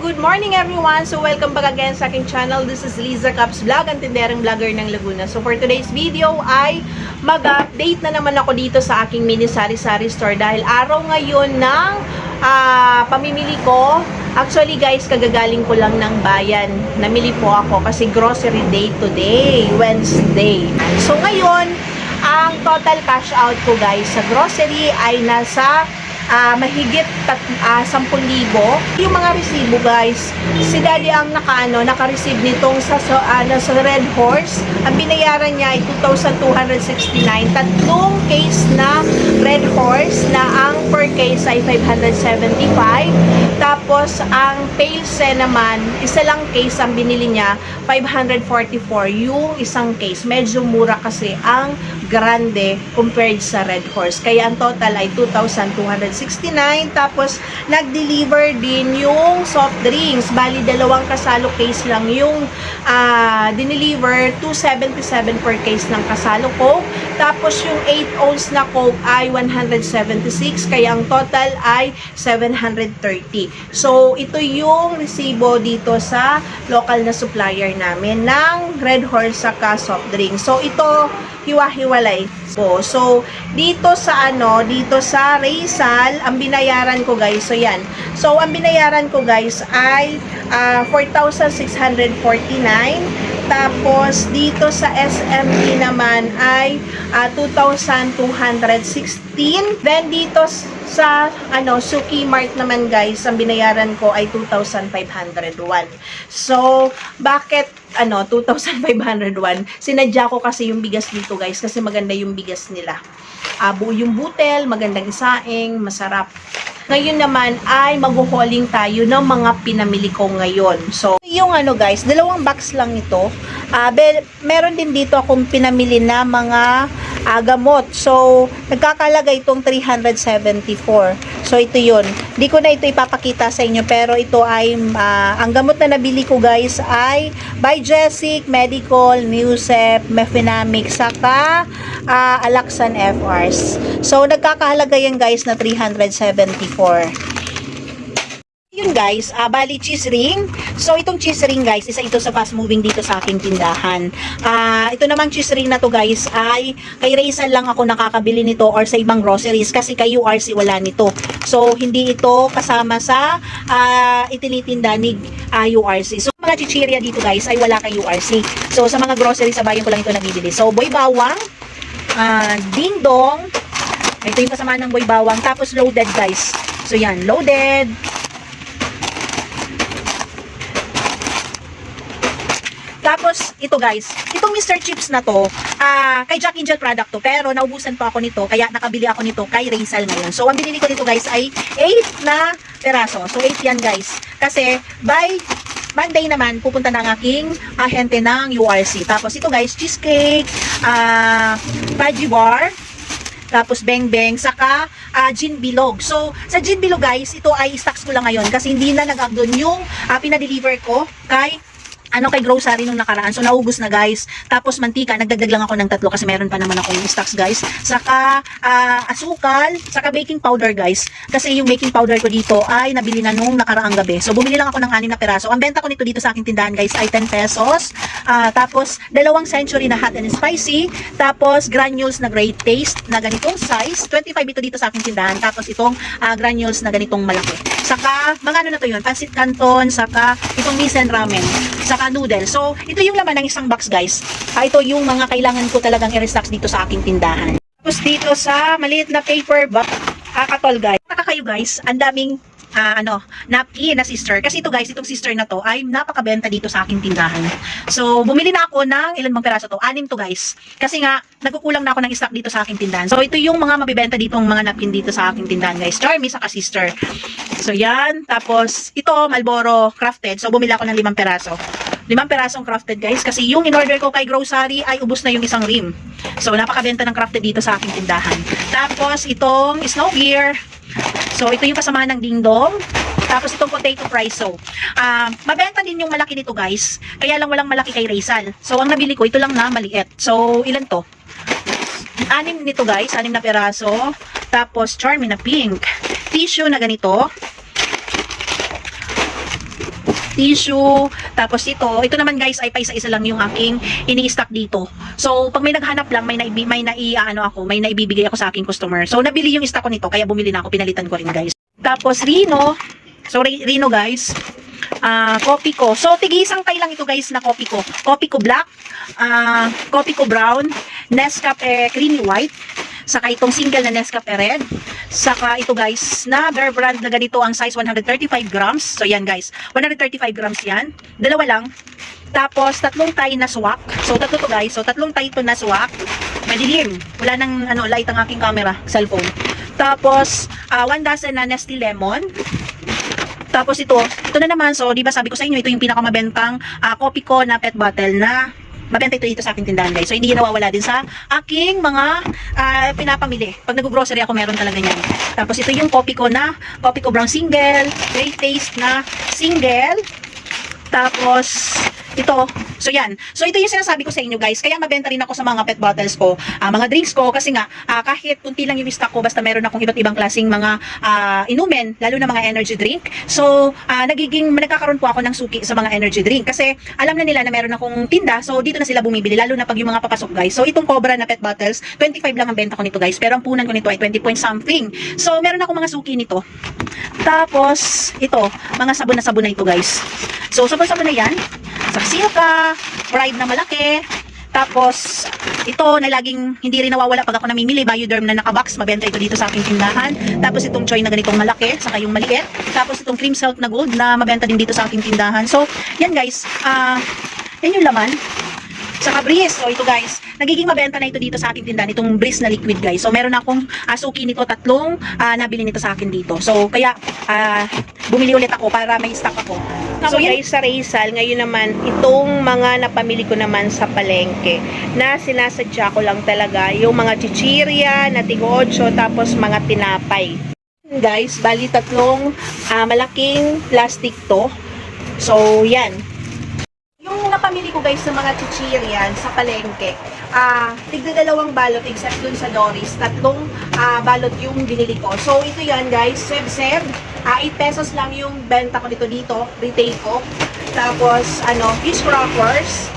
good morning everyone! So welcome back again sa aking channel. This is Liza Caps Vlog, ang tinderang vlogger ng Laguna. So for today's video ay mag-update na naman ako dito sa aking mini sari-sari store dahil araw ngayon ng pamimili ko. Actually guys, kagagaling ko lang ng bayan. Namili po ako kasi grocery day today, Wednesday. So ngayon, ang total cash out ko guys sa grocery ay nasa mahigit 10,000. Yung mga resibo guys, si Daddy ang naka-receive nitong sa Red Horse. Ang binayaran niya ay 2,269. Tatlong case na Red Horse na ang per case ay 575. Tapos ang Pailse naman, isa lang case ang binili niya, 544 yung isang case. Medyo mura kasi ang grande compared sa Red Horse. Kaya ang total ay 2,269. Tapos nag-deliver din yung soft drinks. Bali, dalawang kasalo case lang yung dineliver. 277 per case ng kasalo Coke. Tapos yung 8 ounce na Coke ay 176. Kaya ang total ay 730. So, ito yung resibo dito sa local na supplier namin ng Red Horse saka soft drink. So, ito hiwa-hiwalay. So, dito sa Raysal, ang binayaran ko guys, so yan. So, ang binayaran ko guys ay 4,649. Tapos, dito sa SME naman ay 2,216. Then, dito sa Suki Mart naman guys, ang binayaran ko ay 2,501. So, bakit 2,501? Sinadya ko kasi yung bigas dito guys, kasi maganda yung bigas nila. Buo yung butel, magandang isaing, masarap. Ngayon naman ay mag-hauling tayo ng mga pinamili ko ngayon. So, yung guys, dalawang box lang ito. Meron din dito akong pinamili na mga gamot. So, nagkakalaga itong 374. So, ito yun. Di ko na ito ipapakita sa inyo, pero ito ay, ang gamot na nabili ko guys ay Biogesic, Medical, Musep, Mefenamic, saka Alaxan FRs. So, nagkakahalaga yan guys na 374. Yun guys, bali cheese ring. So itong cheese ring guys, isa ito sa fast moving dito sa aking tindahan. Ito namang cheese ring na to guys ay kay Raysal lang ako nakakabili nito or sa ibang groceries kasi kay URC wala nito. So hindi ito kasama sa itinitinda ni URC. So mga chichirya dito guys ay wala kay URC. So sa mga groceries sa bayan ko lang ito nabibili. So boy bawang, ding dong, ito yung kasama ng boy bawang, tapos loaded guys. So yan, loaded. Tapos, ito guys, itong Mr. Chips na to, kay Jack Angel product to, pero naubusan pa ako nito, kaya nakabili ako nito kay Raysal ngayon. So, ang binili ko dito guys ay 8 na peraso. So, 8 yan guys. Kasi, by Monday naman, pupunta na ang aking ahente ng URC. Tapos, ito guys, cheesecake, fudgy bar, tapos beng-beng, saka gin bilog. So, sa gin bilog guys, ito ay stocks ko lang ngayon kasi hindi na nag-upload yung pinadeliver ko kay grocery nung nakaraan. So, naubos na guys. Tapos, mantika. Nagdagdag lang ako ng 3 kasi meron pa naman akong stocks guys. Saka, asukal. Saka, baking powder guys. Kasi yung baking powder ko dito ay nabili na nung nakaraang gabi. So, bumili lang ako ng 6 na peraso. Ang benta ko nito dito sa aking tindahan guys ay 10 pesos. Tapos, 2 century na hot and spicy. Tapos, granules na great taste na ganitong size. 25 ito dito sa aking tindahan. Tapos, itong granules na ganitong malaki. Saka, mga na to yun? Pancit canton. Saka, itong miso ramen. Saka, noodle. So, ito yung laman ng isang box guys. Ito yung mga kailangan ko talagang i-restock dito sa aking tindahan. Tapos dito sa maliit na paper box, katol guys. Taka kayo guys, ang daming napkin na sister. Kasi ito guys, itong sister na to ay napakabenta dito sa aking tindahan. So, bumili na ako ng ilan bang peraso to? 6 to guys. Kasi nga, nagkukulang na ako ng stock dito sa aking tindahan. So, ito yung mga mabibenta dito, mga napkin dito sa aking tindahan guys. Charmy saka sister. So, yan. Tapos, ito, Marlboro crafted. So, bumili ako ng 5 peraso. 5 perasong crafted guys kasi yung in-order ko kay grocery ay ubos na yung isang rim. So napakabenta ng crafted dito sa aking tindahan. Tapos itong snow gear. So ito yung kasama ng dingdong. Tapos itong potato priso. Mabenta din yung malaki nito guys. Kaya lang walang malaki kay Raysal. So ang nabili ko ito lang na maliit. So ilan to? 6 nito guys, 6 na peraso. Tapos charmy na pink. Tissue na ganito. tissue, tapos ito naman guys ay paisa-isa lang yung aking ini-stock dito. So, pag may naghanap lang, may naibibigay ako sa aking customer. So, nabili yung stock ko nito, kaya bumili na ako, pinalitan ko rin guys. Tapos, Rino. So, Rino guys. Coffee ko. So, tig-isang tay lang ito guys na coffee ko. Coffee ko black, coffee ko brown, Nescafe creamy white, saka itong single na Nescafe red, saka ito guys na Bear Brand na ganito ang size 135 grams. So, yan guys. 135 grams yan. Dalawa lang. Tapos, tatlong tay na swak. So, tatlo to guys. So, tatlong tay to na swak. Madilim. Wala nang light ang aking camera, cellphone. Tapos, 1 dozen na Nestle Lemon. Tapos ito na naman, so di ba sabi ko sa inyo, ito yung pinakamabentang coffee ko na pet bottle na mabenta ito dito sa aking tindahan guys. So hindi nawawala din sa aking mga pinapamili. Pag nag-grocery ako, meron talaga yan. Tapos ito yung coffee ko brown single, gray taste na single. Tapos ito, so yan. So ito yung sinasabi ko sa inyo guys, kaya mabenta rin ako sa mga pet bottles ko, mga drinks ko, kasi nga kahit kunti lang yung stock ko, basta meron akong iba't ibang klaseng mga inumin, lalo na mga energy drink. So nagkakaroon po ako ng suki sa mga energy drink, kasi alam na nila na meron akong tinda, so dito na sila bumibili, lalo na pag yung mga papasok guys. So itong Cobra na pet bottles, 25 lang ang benta ko nito guys, pero ang punan ko nito ay 20 point something. So meron akong mga suki nito. Tapos ito, mga sabon na ito guys. So sabon na yan, Silka, Pride na malaki. Tapos, ito na laging hindi rin nawawala pag ako namimili. Bioderm na nakabox, mabenta ito dito sa aking tindahan. Tapos, itong Choy na ganitong malaki, saka yung maliit. Tapos, itong Cream Silk na gold na mabenta din dito sa aking tindahan. So, yan guys. Yan yung laman. Saka Breeze. So, ito guys. Nagiging mabenta na ito dito sa aking tindahan. Itong Breeze na liquid guys. So, meron akong suki nito, tatlong nabili nito sa akin dito. So, kaya bumili ulit ako para may stock ako. So guys, sa Rizal, ngayon naman, itong mga napamili ko naman sa palengke, na sinasadya ko lang talaga, yung mga chichirya, na tig-8, tapos mga tinapay. Guys, bali tatlong malaking plastic to. So, yan. Yung napamili ko guys sa mga chichiryan sa palengke, tigda 2 balot except dun sa Doris, tatlong balot yung binili ko. So ito yan guys, seb-seb, 8 pesos lang yung benta ko dito, retail ko. Tapos fish crackers,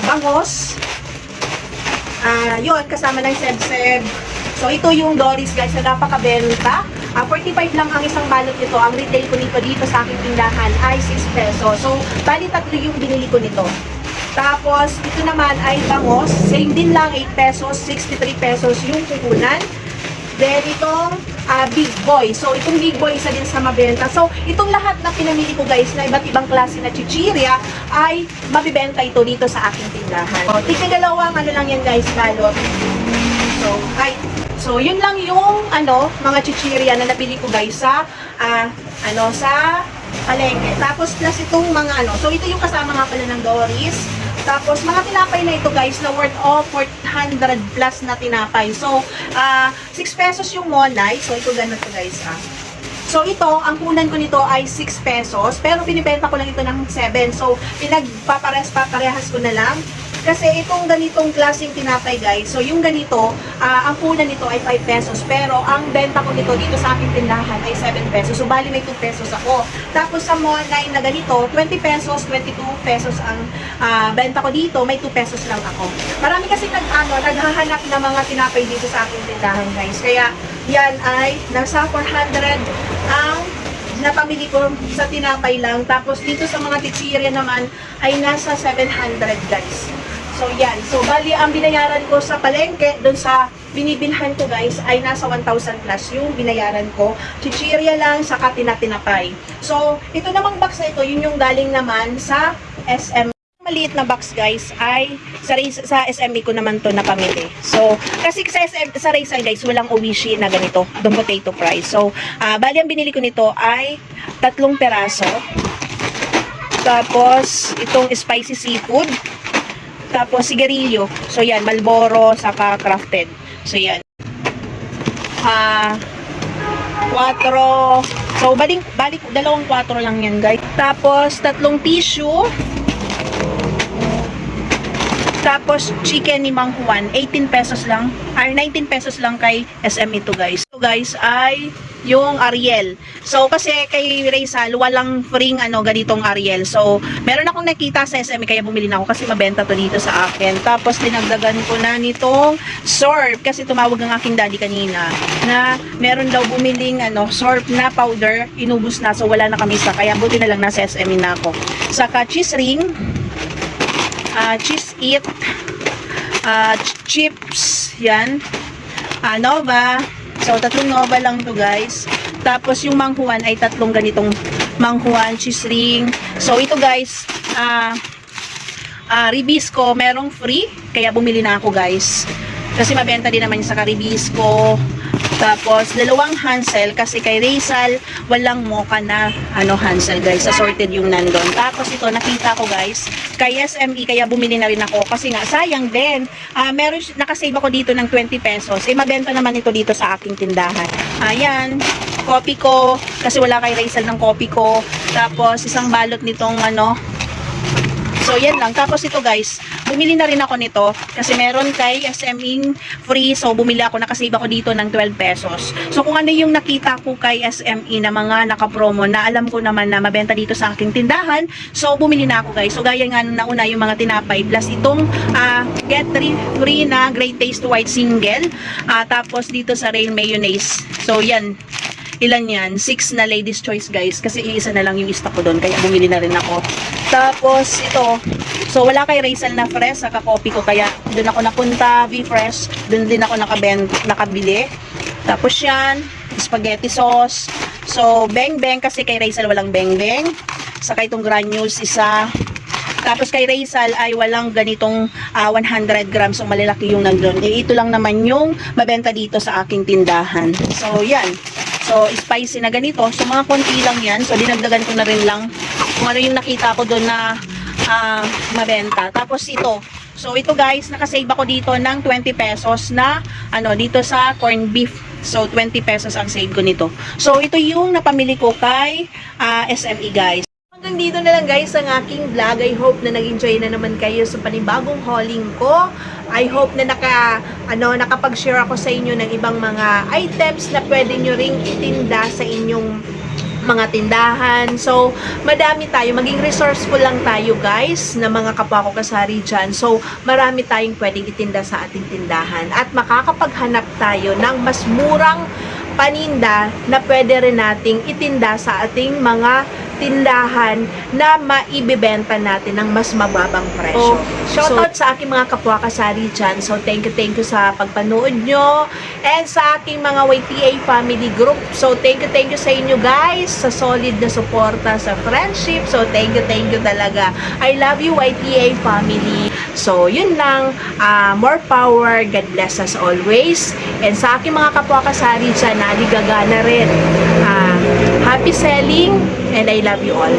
bangos, yun kasama ng seb-seb. So ito yung Doris guys na napakabenta. 45 lang ang isang balot nito. Ang retail ko dito sa aking tindahan ay 6 pesos. So, bali tatlo yung binili ko nito. Tapos, ito naman ay bangos. Same din lang, 8 pesos, 63 pesos yung puhunan. Then, itong Big Boy. So, itong Big Boy, isa din sa mabenta. So, itong lahat na pinamili ko guys na iba't ibang klase na chichirya ay mabibenta ito dito sa aking tindahan. So, tignan-2 lang yan guys, balot. So, yun lang yung mga chichirya na nabili ko guys sa sa palengke. Tapos plus itong mga so ito yung kasama nga pala ng Doris. Tapos mga tinapay na ito guys na worth of 400 plus na tinapay. So 6 pesos yung monay. So ito ganun to guys So ito, ang punan ko nito ay 6 pesos, pero binibenta ko lang ito ng 7. So pinagpaparehas ko na lang. Kasi itong ganitong klaseng tinapay guys, so yung ganito, ang punan nito ay 5 pesos, pero ang benta ko nito dito sa aking tindahan ay 7 pesos. So bali may 2 pesos ako. Tapos sa monay na ganito, 20 pesos, 22 pesos ang benta ko dito, may 2 pesos lang ako. Marami kasi naghahanap ng mga tinapay dito sa aking tindahan guys. Kaya yan ay nasa 400 ang napamili ko sa tinapay lang. Tapos dito sa mga chichirya naman ay nasa 700 guys. So yan. So bali ang binayaran ko sa palengke doon sa binibilhan ko guys ay nasa 1,000 plus yung binayaran ko. Chichirya lang saka tinapay. So ito namang box na ito, yun yung galing naman sa SM. Maliit na box guys ay sa SME ko naman to napamili. So kasi sa Rizal guys walang owishi na ganito, yung potato fries. So bali ang binili ko nito ay 3 peraso. Tapos itong spicy seafood. Tapos sigarilyo. So yan, Marlboro saka crafted. So yan. 4. So balik 2 4 lang yan guys. Tapos 3 tissue. Tapos, chicken ni Mang Juan, 18 pesos lang, or 19 pesos lang kay SM ito guys. So guys, ay yung Ariel. So, kasi kay Raysal, walang free ganitong Ariel. So, meron akong nakita sa SM, kaya bumili na ako kasi mabenta to dito sa akin. Tapos, dinagdagan ko na nitong Sorb, kasi tumawag ng aking daddy kanina na meron daw bumiling Sorb na powder, inubos na, so wala na kami sa, kaya buti na lang nasa SM na ako. Saka cheese ring, cheese it, chips, yan, Nova. So, 3 Nova lang to guys. Tapos, yung manghuan ay 3 ganitong manghuan, cheese ring. So, ito guys, Ribisco, merong free. Kaya bumili na ako guys. Kasi mabenta din naman sa Ribisco. Tapos, 2 Hansel. Kasi kay Raysal, walang mocha na Hansel guys. Assorted yung nandun. Tapos, ito, nakita ko guys, kay SME, kaya bumili na rin ako. Kasi nga, sayang din. Meron, nakasave ako dito ng 20 pesos. Mabenta naman ito dito sa aking tindahan. Ayan, kopi ko. Kasi wala kay Raysal ng kopi ko. Tapos, isang balot nitong So, yan lang. Tapos ito guys, bumili na rin ako nito kasi meron kay SME free. So, bumili ako, nakasave ako dito ng 12 pesos. So, kung ano yung nakita ko kay SME na mga nakapromo na alam ko naman na mabenta dito sa aking tindahan, so, bumili na ako guys. So, gaya nga nung nauna yung mga tinapay plus itong get 3 free na Great Taste White Single. Tapos dito sa Rail Mayonnaise. So, yan. Ilan yan? 6 na ladies choice guys. Kasi iisa na lang yung stock ko doon. Kaya bumili na rin ako. Tapos ito. So wala kay Raysal na fresh. Saka coffee ko. Kaya doon ako napunta. V-Fresh. Doon din ako nakabili. Tapos yan. Spaghetti sauce. So beng beng. Kasi kay Raysal walang beng beng. Saka itong granules isa. Tapos kay Raysal ay walang ganitong 100 grams. So malalaki yung nandun. Ito lang naman yung mabenta dito sa aking tindahan. So yan. So, spicy na ganito. So, mga konti lang yan. So, dinagdagan ko na rin lang kung ano yung nakita ko doon na mabenta. Tapos, ito. So, ito guys, nakasave ako dito ng 20 pesos na dito sa corned beef. So, 20 pesos ang save ko nito. So, ito yung napamili ko kay SME guys. Hanggang dito na lang guys ang aking vlog. I hope na nag-enjoy na naman kayo sa panibagong hauling ko. I hope na nakapag-share ako sa inyo ng ibang mga items na pwede nyo ring itinda sa inyong mga tindahan. So, madami tayo. Maging resourceful lang tayo guys na mga kapwa ko kasari dyan. So, marami tayong pwedeng itinda sa ating tindahan. At makakapaghanap tayo ng mas murang paninda na pwede rin nating itinda sa ating mga tindahan na maibibenta natin ng mas mababang presyo. Shoutout sa aking mga kapwa kasari dyan. So, thank you sa pagpanood nyo. And sa aking mga YTA family group. So, thank you sa inyo guys sa solid na suporta sa friendship. So, thank you talaga. I love you YTA family. So, yun lang. More power. God bless us always. And sa aking mga kapwa kasari dyan, naligagana rin. Happy selling and I love you all.